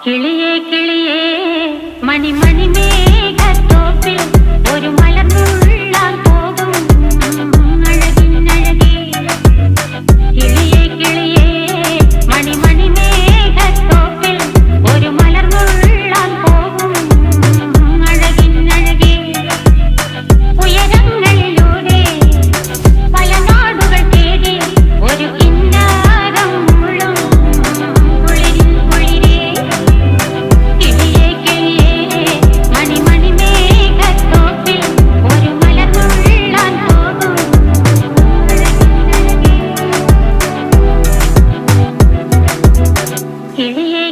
കിളിയേ കിളിയേ മണിമണി മേഘത്തോപ്പിൽ ഒരു മലർന്നുള്ളാൻ പോകും അഴകിനഴകേ. കിളിയേ കിളിയേ മണിമണി മേഘത്തോപ്പിൽ ഒരു മലർന്നുള്ളാൻ പോകും അഴകിനഴകേ. ഉയരങ്ങളിലൂടെ പല നാടുകൾ തേടി ഒരു കിന്നാരം മുഴും കുളിരിൻ കുളിരേ. കിളിയേ കിളിയേ മണിമണി മേഘത്തോപ്പിൽ ഒരു മലർന്നുള്ളാൻ പോകും അഴകിനഴകേ. കിളിയേ